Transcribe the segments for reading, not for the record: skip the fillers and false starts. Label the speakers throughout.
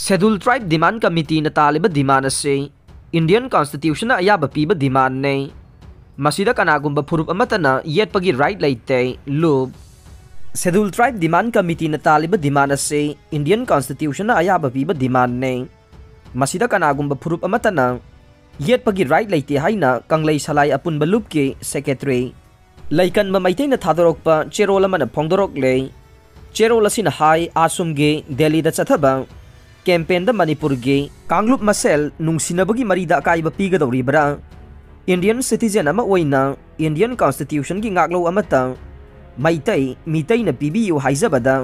Speaker 1: Schedule tribe demand committee तालिब demand से Indian constitution अयाब पीब डिमांड ने मसीदा कनागुंब फुरुप अमतना येटपगी राइट लेते लूब शेड्यूल ट्राइब डिमांड कमिटी तालिब डिमांड से इंडियन कॉन्स्टिट्यूशन अयाब पीब डिमांड ने मसीदा कनागुंब फुरुप अमतना येटपगी राइट लेते हाइना कंगलई सलाई अपुनब लूब के सेक्रेटरी लैकन मैतेन थादोरप चेरोल फोंदोरले चेरोल हाई आसुमगे दिल्ली चथब कैंपेन मणिपुर के कांगलुप मसेल नुंसिनबगी मरीदा अकाइब पीगदौरीब्रा इंडियन सिटीजन इंडियन कॉन्स्टिट्यूशन की गाग्लो मैतई मीतईन पीबियु हाइजबदा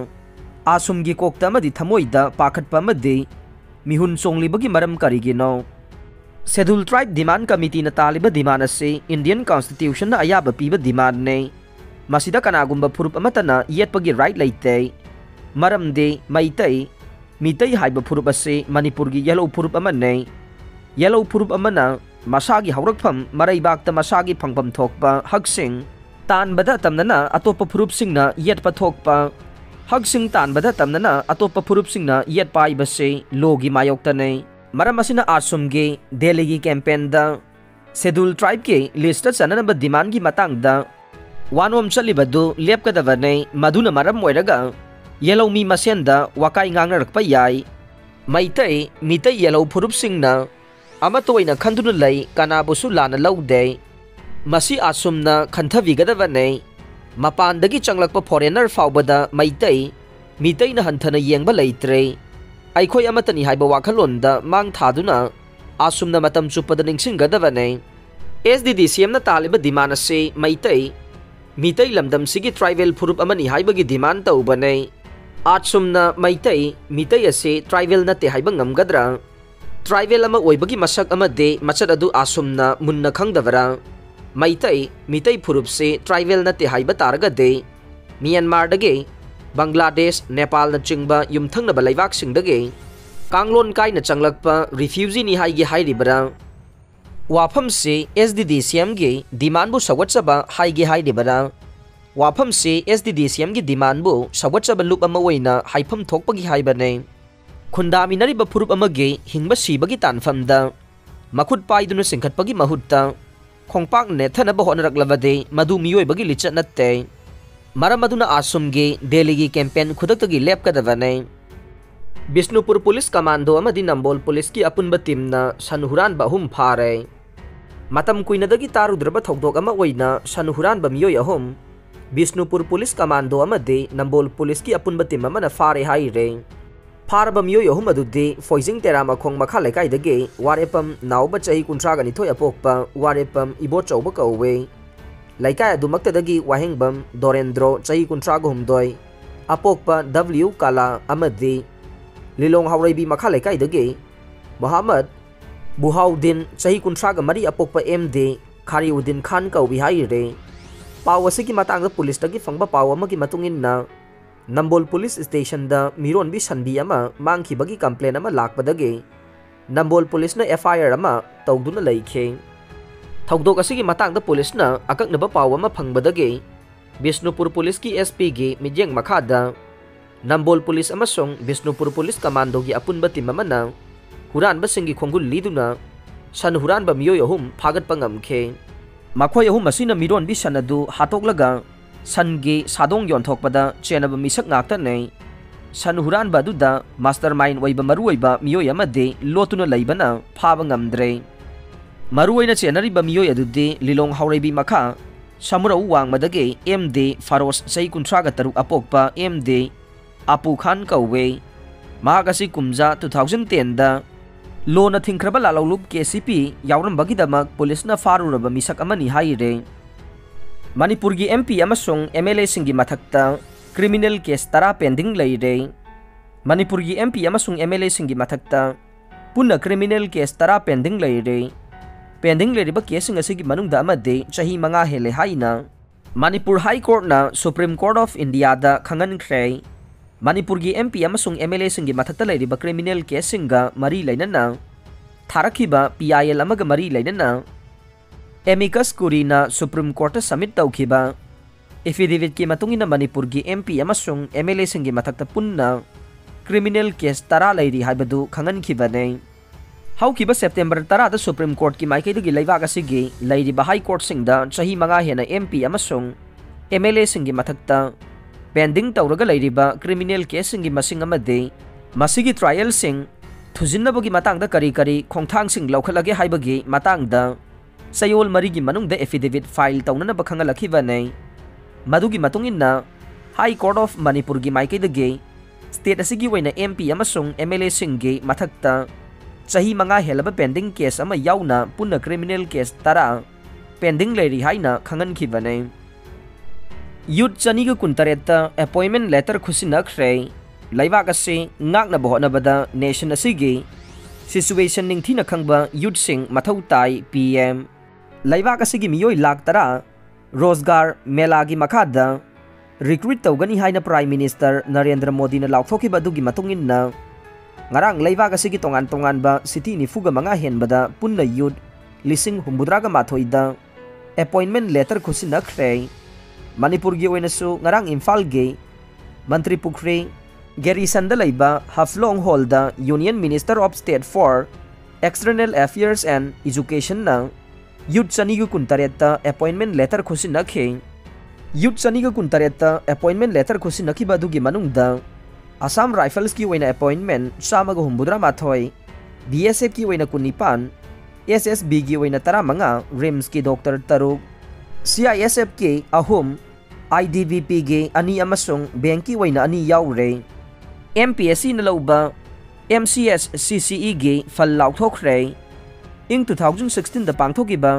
Speaker 1: आसुमगी कोक्ता थमोइदा पाखटपा मिहुन चोंगलिबगी मरम करिगिनो शेड्यूल ट्राइब डिमांड कमिटी तालिब डिमांड से इंडियन कॉन्स्टिट्यूशन अयाब पीब डिमांड ने मसीदा कनागुंब फुरुप अमतना येटपगी राइट लेते मरमदे मैतई मीतई हाइब फुरुप असे मणिपुर की येलो फुरुप अमने येलो फुरुप अमना मसागी हौरकफम मरैबागता मसागी फंगफम थोकपा हकसिंग तानबदा तमनना अतोप फुरुपसिंगना येटपा थोकपा हकसिंग तानबदा तमनना अतोप फुरुपसिंगना येटपा आइबसे लोगी मायोक्तने मरम असिना आसुमगे दिल्ली की कैंपेन दा शेड्यूल ट्राइब के लिस्ट चननब डिमांड की मतंगदा वानोम चलिबदु लेपकदबने मधुना मरम ओइरगा येलो मी मसेंदा वाकाई ngangnarkpa yai maitai mitai yellow phurupsingna amatoina khanduna lei kanabusu lana laude masi asumna khanthavigadabane mapandagi changlakpa foreigner faubada maitai mitai na hanthana yengba leitre aikhoi amatani haiba wakhalonda mang thaduna asumna matam chupada ningsinggadabane SDDCM na taliba demand ase maitai mitai lamdam sigi tribal phurup amani haibagi demand taubane आसुमना मैतई मीतई असे tribal नते हाइब ngमगद्रा tribal अमा ओइबगी मसक अमदे मचद अदु आसुमना मुन्ना खंगदबरा मैतई मीतई फुरुप से ट्राइबल नते हाइब तारगदे म्यांमार दगे बांग्लादेश नेपाल न चिंगबा युमथंगनब लैबाक सिंगदगे कांगलोन काइना चंगलकपा रिफ्यूजी नि हाइगे हाइरिबरा वाफम से SDDCM गे डिमांड बु सवचबा हाइगे हाइरिबरा वाफम से SDDCM की डिमांड बु सवचब लुप अमा ओइना हाइफम थोकपगी हाइबने खुंदामिनरिब फुरुप अमगे हिंगब सिबगी तानफमदा मखुद पाइदुन सिंखटपगी महुत्ता खोंपाक नेथनब होनरकलबदे मधु मियोइबगी लिचत नत्ते मरम अदुना आसुमगे दिल्ली की कैंपेन खुदक्तगी लेपकदबने बिष्णुपुर पुलिस कमांडो अमदि नंबोल पुलिस की अपुनब टीमना सनहुरान बहुम फारे मतम कुइनदगी तारुद्रब थौदोक अमा ओइना सनहुरान बमियोय अहुम बिष्णुपुर पुलिस कमांडो अमदे नंबोल पुलिस की अपुनब टीम अमना फारे हाइरे फारब मियोय अहुम अदुदे फोइजिंग तेरामा खोंग मखा लेकाइदगे वारेपम नाउब चही कुंट्रागनिथोय अपोकपा वारेपम इबो चौब कौवे लेकाय अदुमक्तदगी वाहेंगबम दोरेंद्रो चही कुंट्रागहुमदोय अपोकपा W काला अमदे लिलोंग हावरेबी मखा लेकाइदगे मोहम्मद बुहाउद्दीन चही कुंट्राग मरी अपोकपा MD खारिउद्दीन खान कौबी हाइरे पाव की मतंग पुलिस तकी फंगब पाव की मतुंगिन्ना नंबोल पुलिस स्टेशन दा मिरोन भी सनबी अमा मांगखिबगी कंप्लेन अमा लाकपदगे नंबोल पुलिस न FIR अमा तौदुना लैखे थौदोक असगी मतंग पुलिस न अकक्नब पाव अमा फंगबदगे बिष्णुपुर पुलिस की SP गे मिजेंग मखादा नंबोल पुलिस अमसोंग बिष्णुपुर पुलिस कमांडो की अपुनब टीम अमना हुरानबसिंगी खोंगुल लीदुना सन हुरानब मियोय अहुम फागतपा ngamखे मखोय अहुम असिना मिरोन भी सनदु हातोकलगा सनगे सादोंग योनथोकपदा चेनब मिसक ngakta सन हुरानब अदुदा मास्टरमाइंड ओइबा मरुओइबा मियोय अमदे लोतुना लैबना फाब ngamdre मरुओइना चेनरिबा मियोय अदुदे लिलोंग हावरेबी मखा समुरौ वांगमदगे MD फारोस चै कुंट्रागा तरुक अपोकपा MD अपू खान कौवे महागसी कुमजा 2010 दा लोना थिंख्रब लालौलुप KCP यावरमबगीदमक पुलिसना फारुरब मिसक अमनी हाइरे मणिपुर की MP अमसोंग MLA सिंगी मथक्ता क्रिमिनल केस 10 पेंडिंग लैरे मणिपुर की MP अमसोंग MLA सिंगी मथक्ता पुन्ना क्रिमिनल केस 10 पेंडिंग लैरे पेंडिंग लेरिबा केसिंग असिगी मनुंगदा अमदे चही 5 हेले हाइना मणिपुर हाई कोर्ट ना सुप्रीम कोर्ट ऑफ इंडिया दा खंगनख्रे मणिपुर की MP अमसोंग MLA सिंगी मथक्ता लैरिबा क्रिमिनल केसिंगा मरी लैनना थारखिबा PIL अमग मरी लैनना एमिकस कुरीना सुप्रीम कोर्ट सबमिट तौखिबा एफिडेविट की मतुंगिना मणिपुर की MP अमसोंग MLA सिंगी मथक्ता पुन्ना क्रिमिनल केस तरा लेरी हाइबदु खंगनखिबने हौकिबा सेप्टेम्बर 10 दा सुप्रीम कोर्ट की माइकैदगी लेबाग असिगी लेरिबा हाई कोर्ट सिंगदा चही मंगा हेना एमपी अमसुंग एमएलए सिंगी मथक्ता पेंडिंग तौरगा लेरिबा क्रिमिनल केस सिंगी मसिंग अमदे मसिगी ट्रायल सिंग थुजिन्नबगी मतंगदा करी करी खोंथांग सिंग लौखलगे हाइबगी मतंगदा सयोल मरीगी मनुंगदा एफिडेविट फाइल तौननबा खंगलखिबने मदुगी मतुंगिन्ना हाई कोर्ट ऑफ मणिपुर की माइकैदगी स्टेट असिगी वैना एमपी अमसुंग एमएलए सिंगी मथक्ता चही मंगा हेलब पेंडिंग केस अमा याउना पुन्ना क्रिमिनल केस तरा पेंडिंग लेरी हाइना खंगनखिबने यूथ चनीग कुंतरेता अपॉइंटमेंट लेटर खुसिनख्रे लेबाग असे ngakna bohonabada nation asigi situation ningthina khangba youth sing mathau tai pm लेबाग असगी मियोई lakh तरा रोजगार मेला की मखादा रिक्रूट तौगनी हाइना प्राइम मिनिस्टर नरेंद्र मोदी ने लाउथोखिबा दुगी मतुंगिन्ना ngarang लेबाग असगी तोंगान तोंगान बा सिटी निफुगा मंगा हेनबदा पुन्ना यूथ लिसिंग हुम्बुद्रागा माथोइदा अपॉइंटमेंट लेटर खुसिनख्रे मणिपुर की ओइनसु ngarang इम्फाल गे मंत्री पुखरे गेरीसन लेबा हफलोंग हॉल दा union minister of state for external affairs and education ना यूथ चनीगु कुंतरेता अपॉइंटमेंट लेटर खुसिनखे यूथ चनीगु कुंतरेता अपॉइंटमेंट लेटर खुसिनखिबा दुगी मनुंगदा असम राइफल्स की ओइना अपॉइंटमेंट चामग हुम्बुद्रा माथोय बीएसएफ की ओइना कुनिपान एसएसबी की ओइना तरामंगा रिम्स की डॉक्टर तरुक सीआईएसएफ के अहुम आईडीबीपी के अनी अमसुंग बैंक की ओइना अनी याउरे एमपीएससी न लौबा एमसीएस सीसीई के फल लाउथोखरे इंग 2016 दा पांगथोकिबा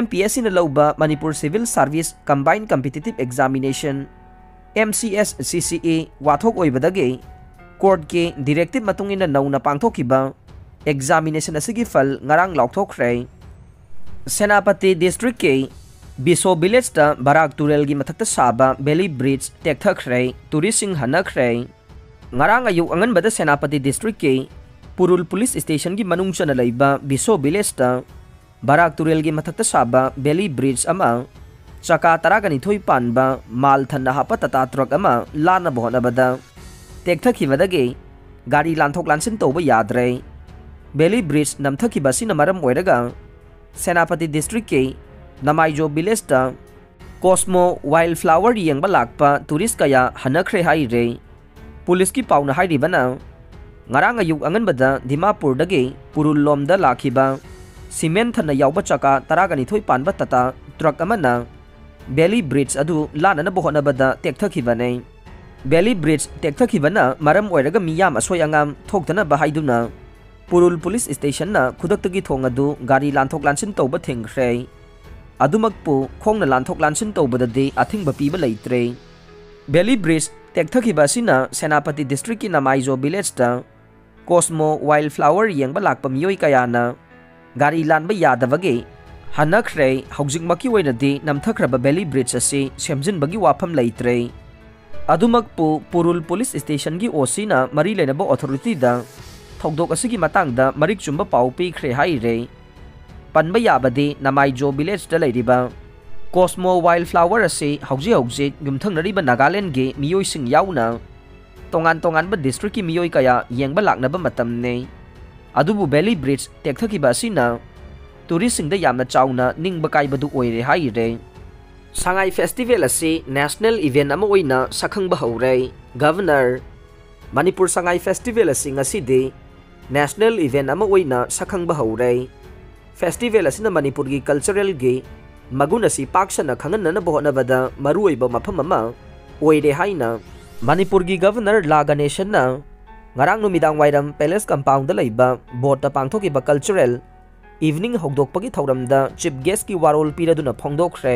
Speaker 1: एमपीएससी न लौबा Manipur civil service combined competitive examination MCS CCE वाथोक ओइबदगे कोर्ट के डायरेक्टिव मतुंगिना नौना पांगथोकिबा एग्जामिनेशन असगी फल ngarang लाउथोखरे सेनापति डिस्ट्रिक्ट के बिसो विलेज दा बराक तुरेल की मथक्ता साबा बेली ब्रिज टेक्थखरे टूरिस्टिंग हनखरे ngarang ayu anganbada Senapati district के पुरुल पुलिस स्टेशन की मनुंगचना लेबा बिसो विलेज दा बराक तुरेल की मथक्ता साबा बेली ब्रिज अमा चका तरागनिथोई पानबा माल थन्ना हापा तता ट्रक अमा लाना बोहनबदा टेक्थखिबदगे गाड़ी लांथोक लांसिन तौबा याद्रे बेली ब्रिज नमथखिबसिना मरम ओइरगा सेनापति डिस्ट्रिक्ट के नमाइजो विलेज दा कोस्मो वाइल्ड फ्लावर येंबा लाकपा टूरिस्ट कया हनखरे हाइरे पुलिस की पाउना हाइरिबना ngarang ayuk anganbada dimapurdagi purul lomda lakhiba cement thana yawba chaka taragani thoi panba tata truck amana belly bridge adu lana na bohonabada tekthakibane belly bridge tekthakibana maram oiraga miyam asoi angam thoktana bahaiduna purul police station na khudaktagi thong adu gari lanthok lansin tawba thingkhre adumakpu khongna lanthok lansin tawbadadi athingba piba leitre belly bridge tekthakibasina senapati district ki namaijo village ta cosmo wild flower येंबा लाकपा मियोई कयाना गाड़ी लानबा यादबगे हनखरे हौजिकमकी ओइनदी नमथखरबा बेली bridge असी सेमजिनबगी वाफम लेइत्रे अदुमकपु पुरुल police station की ओसीना मरी लेनबा authority दा थौदोक असिगी मतंगदा मरिक चुंबा पाउ पीखरे हाइरे पनबा याबदे नमाइजो विलेज दा लेरिबा कोस्मो वाइल्ड फ्लावर असी हौजी युमथंगनरिबा नागालैंड गे मियोई सिंग याउना तोंगान तोंगान डिस्ट्रिक्ट की मियोई कया येंबा लाकनबा मतमने अदुबु बेली ब्रिज टेक्थखिबा असिना टूरिस्ट सिंगदा यामना चाउना निंगबा काइबदु ओइरे हाइरे सांगाई फेस्टिवल असी नेशनल इवेंट अमा ओइना सखंगबा हौरे गवर्नर मणिपुर सांगाई फेस्टिवल असी ngasi नेशनल इवेंट अमा ओइना सखंगबा हौरे फेस्टिवल असिना मणिपुर की कल्चरल गे मगुन असी पाक्सना खंगनना बोहनबदा मरुओइबा मफम अमा ओइरे हाइना मणिपुर की governor La Ganesan ngarang numitang wairam palace compound लेबा बोट पांगथोकिबा कल्चरल इवनिंग हौदोकपगी थौरमदा चीफ गेस्ट की वारोल पीरदुना फोंदोखरे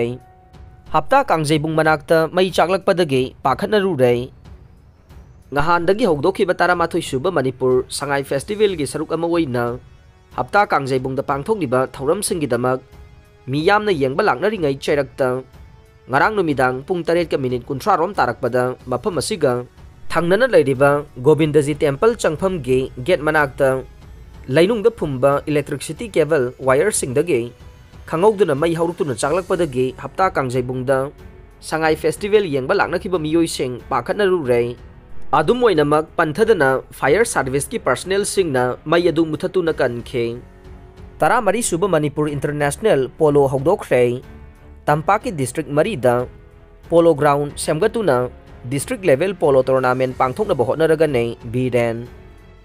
Speaker 1: हप्ता कांगजेबुंग मनाक्ता मई चाकलकपदगे पाखनरुरे ngahanda hogdokiba taramathoi suba Manipur Sangai Festival gi saruk ama oina hapta kangjai bungda pangthokliba thauram singgi damak miyamna yengba laknaringai chairakta ngarang numidang pung 8:30 rom tarakpada mafam asiga thangnana leiriba Govindaji Temple changpham gi gate manakta lainungda phumba electricity cable wire singdagi khangogduna mai hauruktuna chaklakpadagi hapta kangjai bungda Sangai Festival yengba laknakiba miyoi sing pakhatna rurei अदुम ओइनमक पंथदना fire service की personnel सिंगना मई अदु मुथतुना कनखे 13 सुब मणिपुर इंटरनेशनल पोलो हौदोखरे तंपाकी डिस्ट्रिक्ट मरीदा पोलो ग्राउंड सेमगतुना डिस्ट्रिक्ट लेवल पोलो टूर्नामेंट पांगथोकनबा होटनरगने बीरेन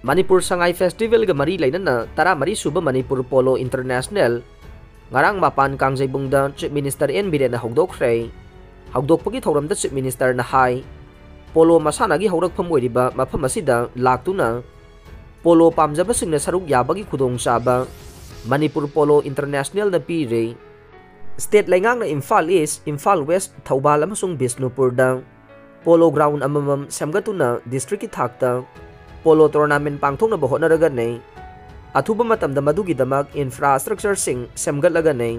Speaker 1: मणिपुर संगाई फेस्टिवल ग मरी लेनना 13 सुब Manipur polo international ngarang mapan kangjebungda chief minister en biren na hogdokre hogdokpagi thoramda chief minister na hai polo masana gi hograkpham oiriba mafam asida laktuna polo pamjaba singna saruk yabagi khudong chaba manipur polo international na pire state laingang na Imphal East Imphal West Thoubal amasung Bisnupur da polo ground amamam semgatuna district ki thakta polo tournament pangthokna ba honaraga nei अथुब मतमदा मदुगिदमक infrastructure सिंग सेमगतलगने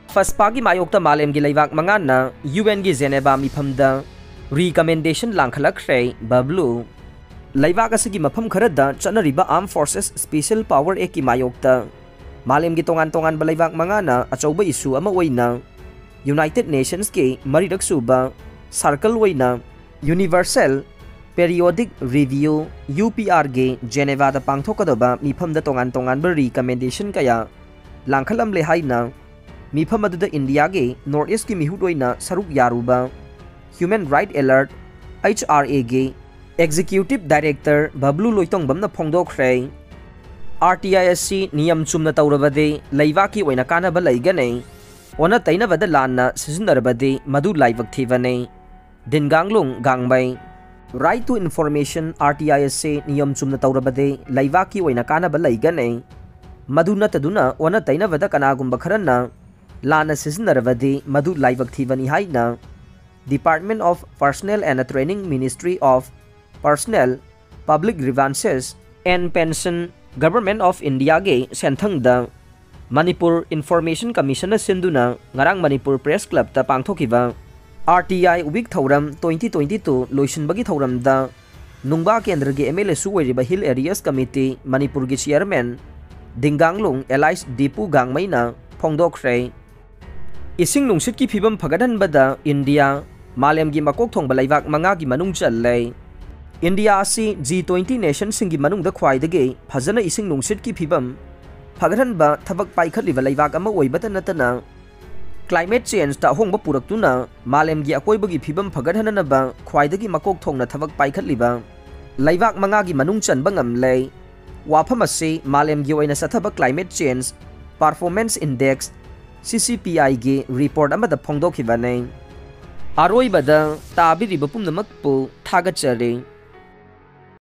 Speaker 1: फस्पागी मायोक्ता मालेम गी लेवाक मंगाना यूएन गी जेनेवा मिफमदा रिकमेंडेशन लांखलखरे बबलू लेवाक असगी मफम खरदा चनरिबा arm forces special power act की मायोक्ता मालेम गी तोंगान तोंगान बलेवाक मंगाना अचौबा इशू अमा ओइना यूनाइटेड नेशंस के मरिरक सुबा सर्कल ओइना यूनिवर्सल पेरियोडिक रिव्यू UPR गे जेनेवा दा पांगथोकदबा मिफम दा तोंगान तोंगान ब रिकमेंडेशन कया लांखलम ले हाइना मिफम अदुदा इंडिया गे नॉर्थ ईस्ट की मिहुडोइना सरुक यारुबा ह्यूमन राइट अलर्ट HRA गे एग्जीक्यूटिव डायरेक्टर बबलू लोइतोंगबम ना फोंगदोखरे RTISC नियम चुमना तौरबदे लैवा की ओइना कानाबा लैगने ओना तैनबदा लानना सिजनरबदे मदु लाइवक थीवने दिनगांगलुंग गांगबै राइट टू इन्फॉर्मेशन RTISC नियम चुमना तौरबदे लैवाकी ओइना कानाबा लैगने मदु नतदुना ओना तैनबदा कनागुंबा खरना लाना सिजनरबदे मदु लाइवक थीवनी हाइना department of personnel and training ministry of personnel public grievances and pension government of India गे सेंथंगदा मणिपुर इन्फॉर्मेशन कमीशन सिंधुना ngarang मणिपुर प्रेस क्लब ता पांगथोकिबा RTI वीक थौरम 2022 लोइसनबगी थौरमदा नुंगबा केंद्र के MLA सुवैरिबा हिल एरियास कमिटी मणिपुर के चेयरमैन दिंगांगलुंग एलाइस दीपू गांगमैना फोंगदोखरे इसिंग नुंगसित की फिबम फगदनबदा इंडिया मालेम की मकोक थोंगबा लैवाक मंगा की मनुंग चल्ले इंडिया असि G20 नेशन सिंगी मनुंगदा ख्वाइदगे फजना इसिंग नुंगसित की फिबम फगदनबा थबक पाइखलिबा लैवाक अमा ओइबता नतना क्लाइमेट चेंज ता होंगबा पुरक्तुना मालेम की अकोइबगी फिबम फगदहननबा ख्वाइदगी मकोक थोंगना थबक पाइखलिबा लैवाक मंगा की मनुंग चनबा ngamle वाफम असि मालेम की ओइना सथबा climate change performance index CCPI गे रिपोर्ट अमदा फोंगदोखिबाने आरोइबदा ताबिरिबा पुमनमकपु थागतचरे।